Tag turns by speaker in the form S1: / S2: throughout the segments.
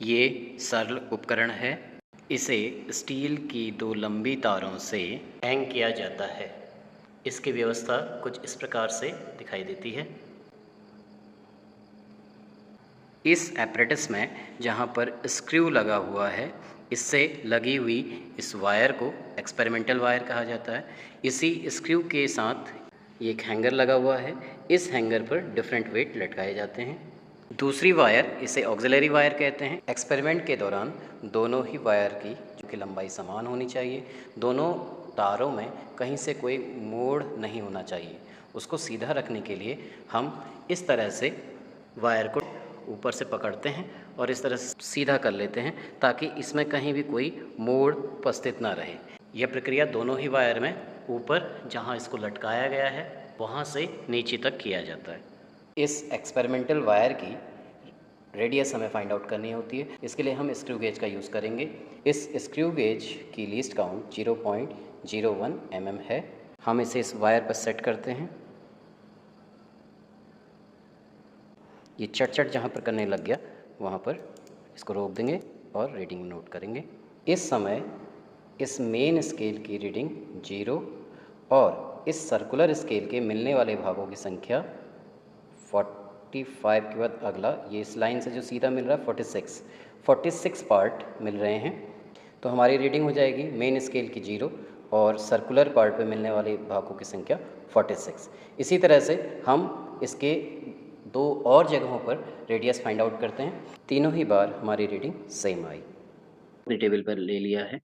S1: ये सरल उपकरण है। इसे स्टील की दो लंबी तारों से हैंग किया जाता है। इसकी व्यवस्था कुछ इस प्रकार से दिखाई देती है। इस एपरेटस में जहाँ पर स्क्रू लगा हुआ है, इससे लगी हुई इस वायर को एक्सपेरिमेंटल वायर कहा जाता है। इसी स्क्रू के साथ ये एक हैंगर लगा हुआ है। इस हैंगर पर डिफरेंट वेट लटकाए जाते हैं। दूसरी वायर, इसे ऑक्सिलरी वायर कहते हैं। एक्सपेरिमेंट के दौरान दोनों ही वायर की जो कि लंबाई समान होनी चाहिए। दोनों तारों में कहीं से कोई मोड़ नहीं होना चाहिए। उसको सीधा रखने के लिए हम इस तरह से वायर को ऊपर से पकड़ते हैं और इस तरह से सीधा कर लेते हैं ताकि इसमें कहीं भी कोई मोड़ उपस्थित ना रहे। यह प्रक्रिया दोनों ही वायर में ऊपर जहाँ इसको लटकाया गया है वहाँ से नीचे तक किया जाता है। इस एक्सपेरिमेंटल वायर की रेडियस हमें फाइंड आउट करनी होती है। इसके लिए हम स्क्रू गेज का यूज़ करेंगे। इस स्क्रू गेज की लीस्ट काउंट 0.01 mm है। हम इसे इस वायर पर सेट करते हैं। ये चट जहाँ पर करने लग गया वहाँ पर इसको रोक देंगे और रीडिंग नोट करेंगे। इस समय इस मेन स्केल की रीडिंग 0 और इस सर्कुलर स्केल के मिलने वाले भागों की संख्या 45 के बाद अगला ये इस लाइन से जो सीधा मिल रहा है 46 पार्ट मिल रहे हैं। तो हमारी रीडिंग हो जाएगी मेन स्केल की 0 और सर्कुलर पार्ट पे मिलने वाले भागों की संख्या 46। इसी तरह से हम इसके दो और जगहों पर रेडियस फाइंड आउट करते हैं। तीनों ही बार हमारी रीडिंग सेम आई। अपने टेबल पर ले लिया है।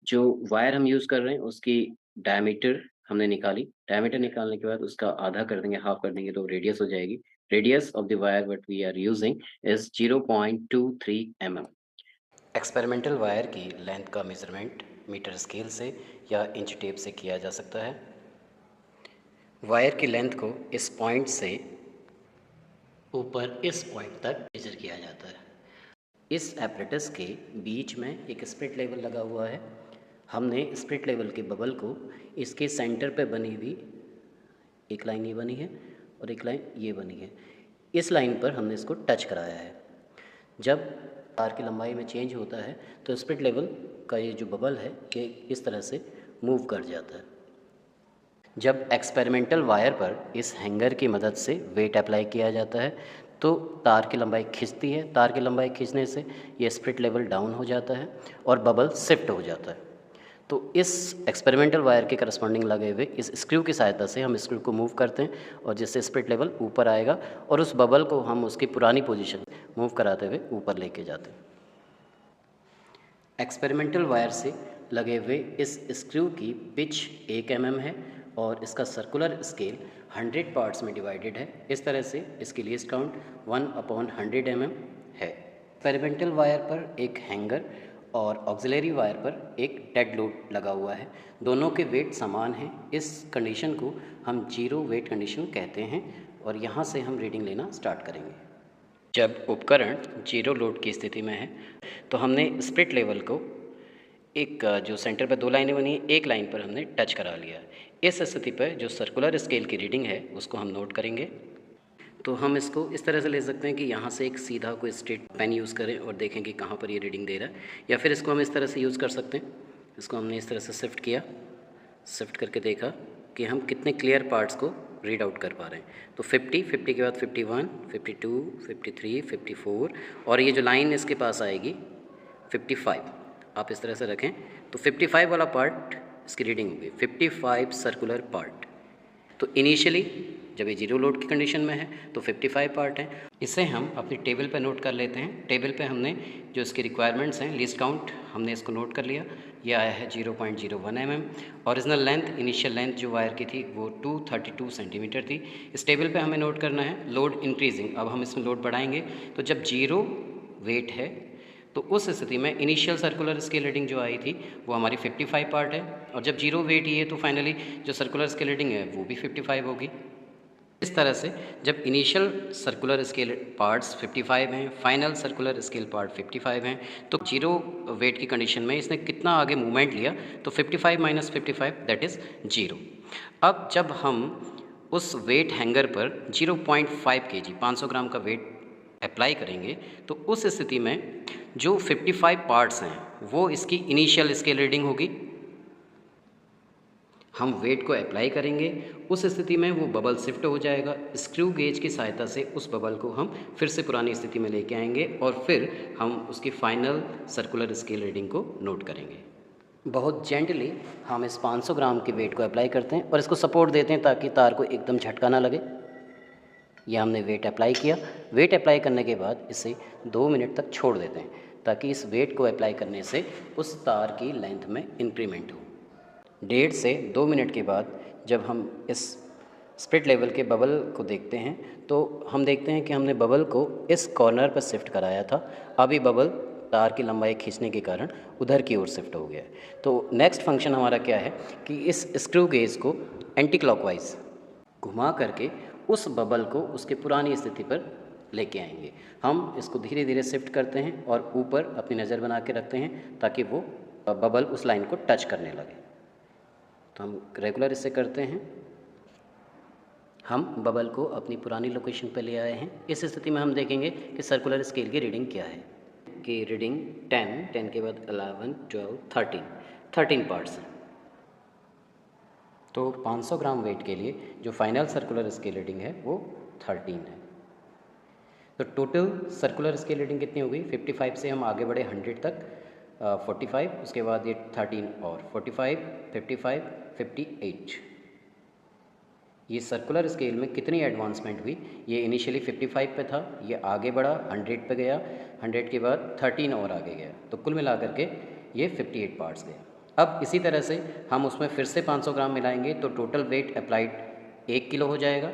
S1: जो वायर हम यूज़ कर रहे हैं उसकी डायमीटर हमने निकाली। डायमीटर निकालने के बाद उसका आधा कर देंगे, हाफ कर देंगे तो रेडियस हो जाएगी। Radius of the wire what we are using is 0.23 mm। Experimental wire की लेंथ का मेजरमेंट मीटर स्केल से या इंच टेप से किया जा सकता है। वायर की लेंथ को इस पॉइंट से ऊपर इस पॉइंट तक मेजर किया जाता है। इस एपरेटस के बीच में एक स्प्रिट लेवल लगा हुआ है। हमने स्प्रिट लेवल के बबल को इसके सेंटर पे बनी हुई एक लाइन ये बनी है और एक लाइन ये बनी है, इस लाइन पर हमने इसको टच कराया है। जब तार की लंबाई में चेंज होता है तो स्प्रिट लेवल का ये जो बबल है ये इस तरह से मूव कर जाता है। जब एक्सपेरिमेंटल वायर पर इस हैंगर की मदद से वेट अप्लाई किया जाता है तो तार की लंबाई खिंचती है। तार की लंबाई खींचने से ये स्प्रिट लेवल डाउन हो जाता है और बबल शिफ्ट हो जाता है। तो इस एक्सपेरिमेंटल वायर के करस्पॉन्डिंग लगे हुए इस स्क्रू की सहायता से हम स्क्रू को मूव करते हैं और जिससे स्प्रिट लेवल ऊपर आएगा और उस बबल को हम उसकी पुरानी पोजीशन मूव कराते हुए ऊपर लेके जाते हैं। एक्सपेरिमेंटल वायर से लगे हुए इस स्क्रू की पिच 1 mm है और इसका सर्कुलर स्केल 100 पार्ट्स में डिवाइडेड है। इस तरह से इसकी लीस्ट काउंट 1/100 mm है। एक्सपेरिमेंटल वायर पर एक हैंगर और ऑक्सिलरी वायर पर एक डेड लोड लगा हुआ है। दोनों के वेट समान हैं। इस कंडीशन को हम जीरो वेट कंडीशन कहते हैं और यहाँ से हम रीडिंग लेना स्टार्ट करेंगे। जब उपकरण जीरो लोड की स्थिति में है तो हमने स्प्रिट लेवल को एक जो सेंटर पर 2 लाइनें बनी हैं, एक लाइन पर हमने टच करा लिया। इस स्थिति पर जो सर्कुलर स्केल की रीडिंग है उसको हम नोट करेंगे। तो हम इसको इस तरह से ले सकते हैं कि यहाँ से एक सीधा कोई स्ट्रेट पेन यूज़ करें और देखें कि कहाँ पर ये रीडिंग दे रहा है, या फिर इसको हम इस तरह से यूज़ कर सकते हैं। इसको हमने इस तरह से शिफ्ट किया, शिफ्ट करके देखा कि हम कितने क्लियर पार्ट्स को रीड आउट कर पा रहे हैं। तो 50 के बाद 51, 52, 53, 54 और ये जो लाइन इसके पास आएगी 55, आप इस तरह से रखें तो 55 वाला पार्ट इसकी रीडिंग होगी, 55 सर्कुलर पार्ट। तो इनिशियली जब ये जीरो लोड की कंडीशन में है तो 55 पार्ट हैं। इसे हम अपनी टेबल पे नोट कर लेते हैं। टेबल पे हमने जो इसकी रिक्वायरमेंट्स हैं, लिस्ट काउंट हमने इसको नोट कर लिया। ये आया है 0.01 mm। Original length, initial length जो वायर की थी वो 232 सेंटीमीटर थी। इस टेबल पे हमें नोट करना है लोड इंक्रीजिंग। अब हम इसमें लोड बढ़ाएंगे तो जब जीरो वेट है तो उस स्थिति में इनिशियल सर्कुलर स्केल रीडिंग जो आई थी वो हमारी 55 पार्ट है और जब जीरो वेट ही है तो फाइनली जो सर्कुलर स्केल रीडिंग है वो भी 55 होगी। इस तरह से जब इनिशियल सर्कुलर स्केल पार्ट्स 55 हैं, फाइनल सर्कुलर स्केल पार्ट 55 हैं, तो जीरो वेट की कंडीशन में इसने कितना आगे मूवमेंट लिया तो 55 - 55 दैट इज़ 0। अब जब हम उस वेट हैंगर पर 0.5 kg 500 ग्राम का वेट अप्लाई करेंगे तो उस स्थिति में जो 55 पार्ट्स हैं वो इसकी इनिशियल स्केल रीडिंग होगी। हम वेट को अप्लाई करेंगे, उस स्थिति में वो बबल शिफ्ट हो जाएगा। स्क्रू गेज की सहायता से उस बबल को हम फिर से पुरानी स्थिति में लेके आएंगे और फिर हम उसकी फाइनल सर्कुलर स्केल रीडिंग को नोट करेंगे। बहुत जेंटली हम इस 500 ग्राम के वेट को अप्लाई करते हैं और इसको सपोर्ट देते हैं ताकि तार को एकदम झटका ना लगे। यह हमने वेट अप्लाई किया। वेट अप्लाई करने के बाद इसे 2 मिनट तक छोड़ देते हैं ताकि इस वेट को अप्लाई करने से उस तार की लेंथ में इंक्रीमेंट हो। 1.5 से 2 मिनट के बाद जब हम इस स्प्लिट लेवल के बबल को देखते हैं तो हम देखते हैं कि हमने बबल को इस कॉर्नर पर शिफ्ट कराया था। अभी बबल तार की लंबाई खींचने के कारण उधर की ओर शिफ्ट हो गया है। तो नेक्स्ट फंक्शन हमारा क्या है कि इस स्क्रू गेज को एंटी क्लॉकवाइज घुमा करके उस बबल को उसके पुरानी स्थिति पर लेके आएंगे। हम इसको धीरे धीरे शिफ्ट करते हैं और ऊपर अपनी नज़र बना के रखते हैं ताकि वो बबल उस लाइन को टच करने लगे। तो हम रेगुलर इससे करते हैं। हम बबल को अपनी पुरानी लोकेशन पर ले आए हैं। इस स्थिति में हम देखेंगे कि सर्कुलर स्केल की रीडिंग क्या है। कि रीडिंग 10 के बाद 11, 12, 13 पार्ट्स हैं। तो 500 ग्राम वेट के लिए जो फाइनल सर्कुलर स्केल रीडिंग है वो 13 है। तो टोटल सर्कुलर स्केल रीडिंग कितनी होगी? 55 से हम आगे बढ़े 100 तक, 45, उसके बाद ये 13 और 45, 55, 58। ये सर्कुलर स्केल में कितनी एडवांसमेंट हुई? ये इनिशियली 55 पे था, ये आगे बढ़ा 100 पे गया, 100 के बाद 13 और आगे गया, तो कुल मिलाकर के ये 58 पार्ट्स गया। अब इसी तरह से हम उसमें फिर से 500 ग्राम मिलाएंगे तो टोटल वेट अप्लाइड 1 किलो हो जाएगा।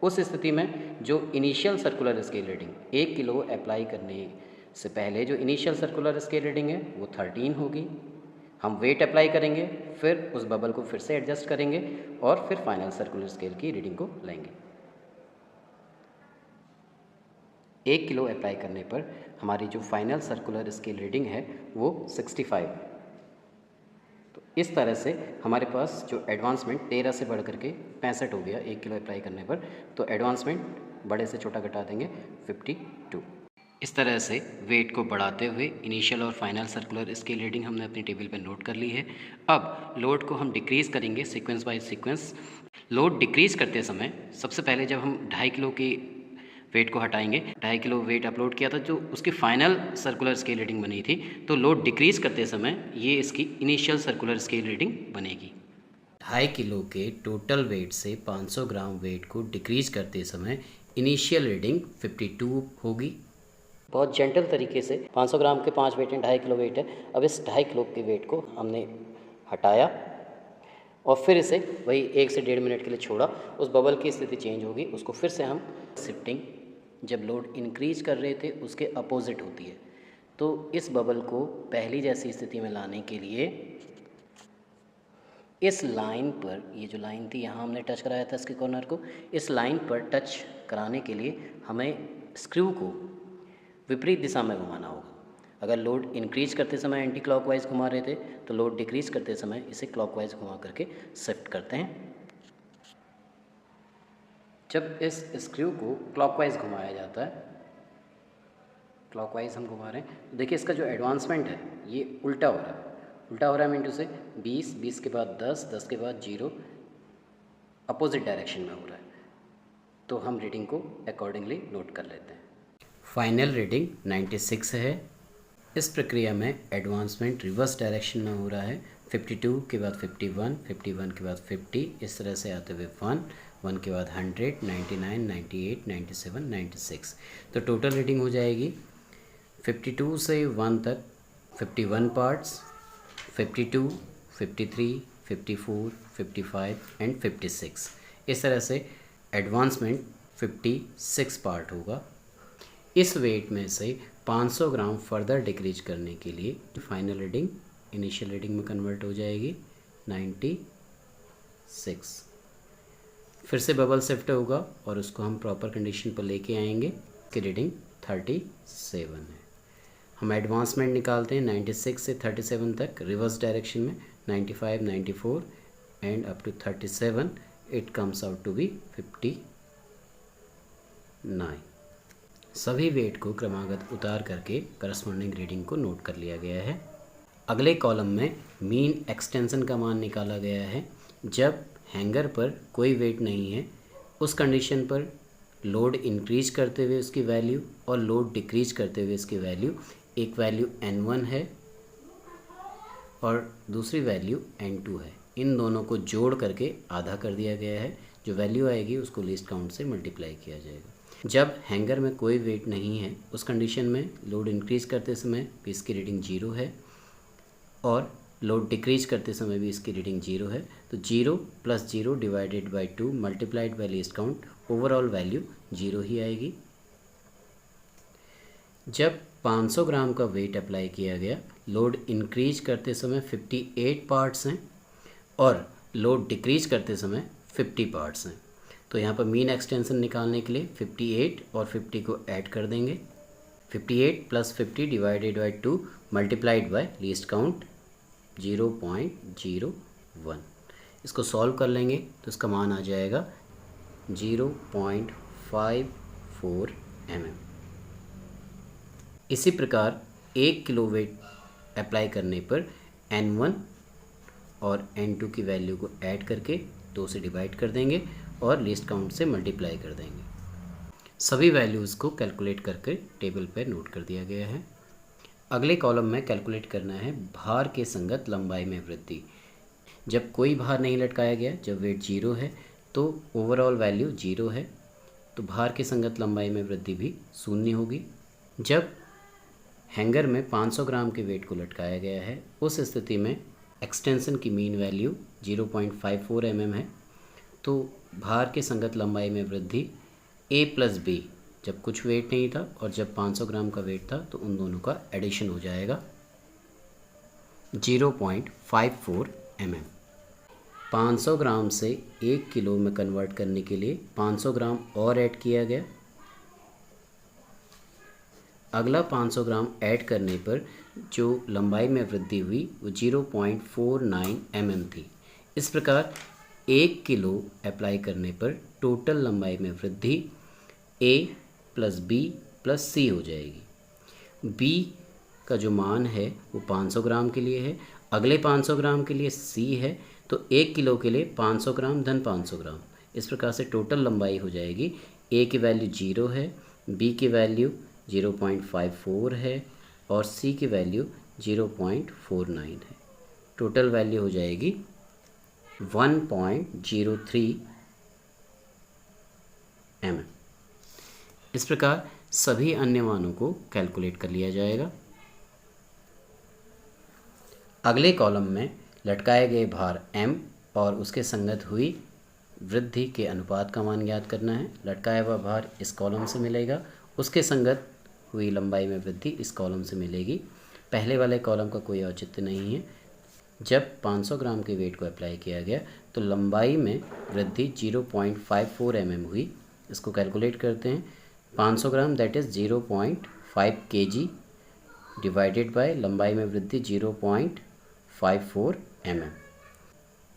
S1: उस स्थिति में जो initial circular scale reading 1 kilo apply करने से पहले जो इनिशियल सर्कुलर स्केल रीडिंग है वो 13 होगी। हम वेट अप्लाई करेंगे, फिर उस बबल को फिर से एडजस्ट करेंगे और फिर फाइनल सर्कुलर स्केल की रीडिंग को लेंगे। 1 किलो अप्लाई करने पर हमारी जो फाइनल सर्कुलर स्केल रीडिंग है वो 65 है। तो इस तरह से हमारे पास जो एडवांसमेंट 13 से बढ़ करके 65 हो गया 1 किलो अप्लाई करने पर। तो एडवांसमेंट बड़े से छोटा घटा देंगे 52। इस तरह से वेट को बढ़ाते हुए इनिशियल और फाइनल सर्कुलर स्केल रीडिंग हमने अपनी टेबल पर नोट कर ली है। अब लोड को हम डिक्रीज़ करेंगे sequence by sequence. Load decrease करते समय सबसे पहले जब हम 2.5 किलो की वेट को हटाएंगे, 2.5 किलो वेट अपलोड किया था जो उसकी फाइनल सर्कुलर स्केल रीडिंग बनी थी, तो लोड डिक्रीज़ करते समय ये इसकी इनिशियल सर्कुलर स्केल रीडिंग बनेगी। 2.5 किलो के टोटल वेट से 500 ग्राम वेट को डिक्रीज़ करते समय इनिशियल रीडिंग 52 होगी। बहुत जेंटल तरीके से 500 ग्राम के 5 वेट हैं, 2.5 किलो वेट है। अब इस 2.5 किलो के वेट को हमने हटाया और फिर इसे वही 1 से 1.5 मिनट के लिए छोड़ा। उस बबल की स्थिति चेंज होगी, उसको फिर से हम शिफ्टिंग जब लोड इंक्रीज कर रहे थे उसके अपोजिट होती है। तो इस बबल को पहली जैसी स्थिति में लाने के लिए इस लाइन पर, ये जो लाइन थी यहाँ हमने टच कराया था इसके कॉर्नर को, इस लाइन पर टच कराने के लिए हमें स्क्रू को विपरीत दिशा में घुमाना होगा। अगर लोड इंक्रीज करते समय एंटी क्लॉकवाइज घुमा रहे थे तो लोड डिक्रीज करते समय इसे क्लॉकवाइज घुमा करके शिफ्ट करते हैं। जब इस स्क्रू को क्लॉकवाइज घुमाया जाता है, क्लॉकवाइज हम घुमा रहे हैं, तो देखिए इसका जो एडवांसमेंट है ये उल्टा हो रहा है। उल्टा हो रहा है मीन से 20, 20 के बाद 10, 10 के बाद 0, अपोजिट डायरेक्शन में हो रहा है। तो हम रीडिंग को अकॉर्डिंगली नोट कर लेते हैं। फाइनल रीडिंग 96 है। इस प्रक्रिया में एडवांसमेंट रिवर्स डायरेक्शन में हो रहा है। 52 के बाद 51, 51 के बाद 50, इस तरह से आते हुए 1, 1 के बाद 100, 99, 98, 97, 96। तो टोटल रीडिंग हो जाएगी 52 से 1 तक 51 पार्ट्स, 52, 53, 54, 55 एंड 56। इस तरह से एडवांसमेंट 56 पार्ट होगा। इस वेट में से 500 ग्राम फर्दर डिक्रीज करने के लिए फाइनल रीडिंग इनिशियल रीडिंग में कन्वर्ट हो जाएगी 96। फिर से बबल शिफ्ट होगा और उसको हम प्रॉपर कंडीशन पर लेके आएंगे कि रीडिंग 37 है। हम एडवांसमेंट निकालते हैं 96 से 37 तक रिवर्स डायरेक्शन में, 95, 94 and up to 37। It comes out to be 59। सभी वेट को क्रमागत उतार करके करस्पॉन्डिंग रीडिंग को नोट कर लिया गया है। अगले कॉलम में मीन एक्सटेंशन का मान निकाला गया है। जब हैंगर पर कोई वेट नहीं है उस कंडीशन पर लोड इंक्रीज करते हुए उसकी वैल्यू और लोड डिक्रीज करते हुए इसकी वैल्यू, एक वैल्यू n1 है और दूसरी वैल्यू n2 है। इन दोनों को जोड़ करके आधा कर दिया गया है। जो वैल्यू आएगी उसको लीस्ट काउंट से मल्टीप्लाई किया जाएगा। जब हैंगर में कोई वेट नहीं है उस कंडीशन में लोड इंक्रीज करते समय भी इसकी रीडिंग 0 है और लोड डिक्रीज करते समय भी इसकी रीडिंग 0 है। तो 0 + 0 divided by 2 multiplied by least count, overall value 0 ही आएगी। जब 500 ग्राम का वेट अप्लाई किया गया, लोड इंक्रीज करते समय 58 पार्ट्स हैं और लोड डिक्रीज करते समय 50 पार्ट्स हैं। तो यहाँ पर मीन एक्सटेंशन निकालने के लिए 58 और 50 को ऐड कर देंगे। 58 + 50 divided by 2 multiplied by least count 0.01। इसको सॉल्व कर लेंगे तो इसका मान आ जाएगा 0.54 mm। इसी प्रकार 1 किलो वेट अप्लाई करने पर n1 और n2 की वैल्यू को ऐड करके 2 से डिवाइड कर देंगे और लीस्ट काउंट से मल्टीप्लाई कर देंगे। सभी वैल्यूज़ को कैलकुलेट करके टेबल पर नोट कर दिया गया है। अगले कॉलम में कैलकुलेट करना है भार के संगत लंबाई में वृद्धि। जब कोई भार नहीं लटकाया गया, जब वेट 0 है तो ओवरऑल वैल्यू 0 है, तो भार के संगत लंबाई में वृद्धि भी 0 होगी। जब हैंगर में 500 ग्राम के वेट को लटकाया गया है उस स्थिति में एक्सटेंशन की मीन वैल्यू 0.54 mm है, तो भार के संगत लंबाई में वृद्धि a + b, जब कुछ वेट नहीं था और जब 500 ग्राम का वेट था तो उन दोनों का एडिशन हो जाएगा 0.54 mm। 500 ग्राम से 1 किलो में कन्वर्ट करने के लिए 500 ग्राम और ऐड किया गया। अगला 500 ग्राम ऐड करने पर जो लंबाई में वृद्धि हुई वो 0.49 mm थी। इस प्रकार 1 किलो अप्लाई करने पर टोटल लंबाई में वृद्धि a + b + c हो जाएगी। b का जो मान है वो 500 ग्राम के लिए है, अगले 500 ग्राम के लिए c है, तो 1 किलो के लिए 500 ग्राम धन 500 ग्राम। इस प्रकार से टोटल लंबाई हो जाएगी, a की वैल्यू 0 है, b की वैल्यू 0.54 है और c की वैल्यू 0.49 है। टोटल वैल्यू हो जाएगी 1.03 mm। इस प्रकार सभी अन्य मानों को कैलकुलेट कर लिया जाएगा। अगले कॉलम में लटकाए गए भार m और उसके संगत हुई वृद्धि के अनुपात का मान ज्ञात करना है। लटकाया हुआ भार इस कॉलम से मिलेगा, उसके संगत हुई लंबाई में वृद्धि इस कॉलम से मिलेगी। पहले वाले कॉलम का कोई औचित्य नहीं है। जब 500 ग्राम के वेट को अप्लाई किया गया तो लंबाई में वृद्धि 0.54 mm हुई। इसको कैलकुलेट करते हैं। 500 ग्राम that is 0.5 kg divided by लंबाई में वृद्धि 0.54 mm।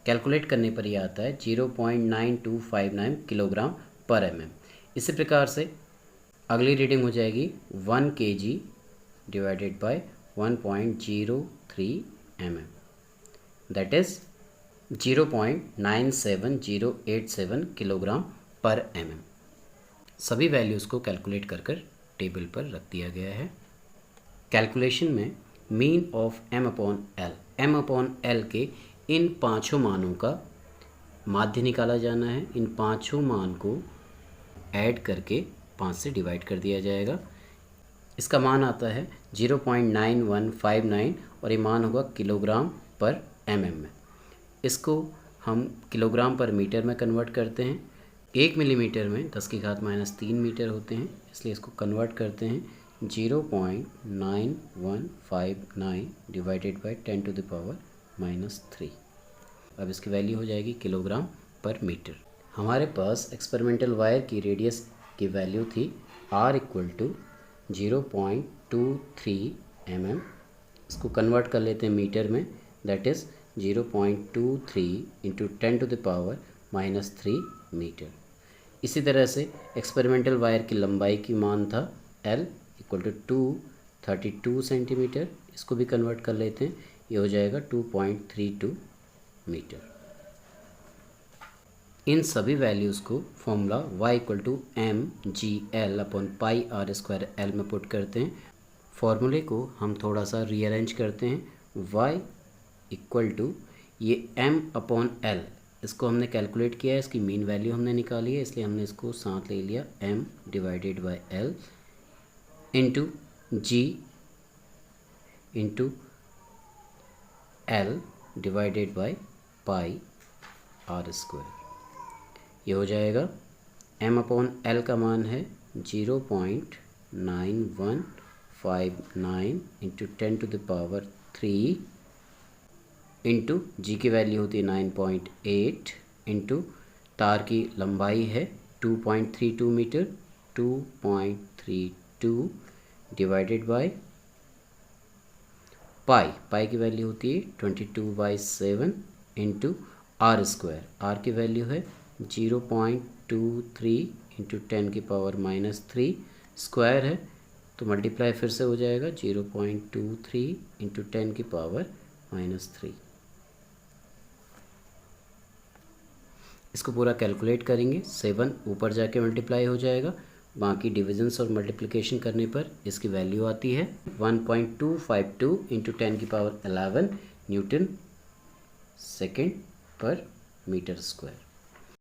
S1: कैलकुलेट करने पर यह आता है 0.9259 किलोग्राम पर mm। इसी प्रकार से अगली रीडिंग हो जाएगी 1 kg divided by 1.03 mm that is 0.97087 kilogram पर mm। सभी वैल्यूज़ को कैलकुलेट कर टेबल पर रख दिया गया है। कैलकुलेशन में मीन ऑफ m/l के इन पाँचों मानों का माध्य निकाला जाना है। इन पाँचों मान को ऐड करके 5 से डिवाइड कर दिया जाएगा। इसका मान आता है 0.9159 और ये मान होगा किलोग्राम पर mm में। इसको हम किलोग्राम पर मीटर में कन्वर्ट करते हैं। 1 मिलीमीटर में 10⁻³ मीटर होते हैं, इसलिए इसको कन्वर्ट करते हैं 0.9159 डिवाइडेड बाई 10⁻³ अब इसकी वैल्यू हो जाएगी किलोग्राम पर मीटर। हमारे पास एक्सपेरिमेंटल वायर की रेडियस की वैल्यू थी r = 0.23 mm। इसको कन्वर्ट कर लेते हैं मीटर में, दैट इज़ 0.23 × 10⁻³ मीटर। इसी तरह से एक्सपेरिमेंटल वायर की लंबाई की मान था एल इक्वल टू 232 सेंटीमीटर। इसको भी कन्वर्ट कर लेते हैं, ये हो जाएगा 2.32 मीटर। इन सभी वैल्यूज़ को formula y equal to M G L upon pi R square L में पुट करते हैं। फॉर्मूले को हम थोड़ा सा रीअरेंज करते हैं। y इक्वल टू ये m अपॉन एल, इसको हमने कैलकुलेट किया है, इसकी मीन वैल्यू हमने निकाली है, इसलिए हमने इसको साथ ले लिया m divided by l into G into L divided by pi R square. ये हो जाएगा m अपॉन एल का मान है 0.9159 into 10 to the power 3 into G की वैल्यू होती है 9.8 इंटू तार की लंबाई है 2.32 मीटर, 2.32 डिवाइडेड बाय पाई की वैल्यू होती है 22/7 इंटू आर स्क्वायर। आर की वैल्यू है 0.23 इंटू 10 की पावर -3 स्क्वायर है, तो मल्टीप्लाई फिर से हो जाएगा 0.23 इंटू 10 की पावर -3। इसको पूरा कैलकुलेट करेंगे, 7 ऊपर जाके मल्टीप्लाई हो जाएगा, बाकी डिविजन्स और मल्टीप्लिकेशन करने पर इसकी वैल्यू आती है 1.252 इंटू 10 की पावर 11 न्यूटन सेकेंड पर मीटर स्क्वायर।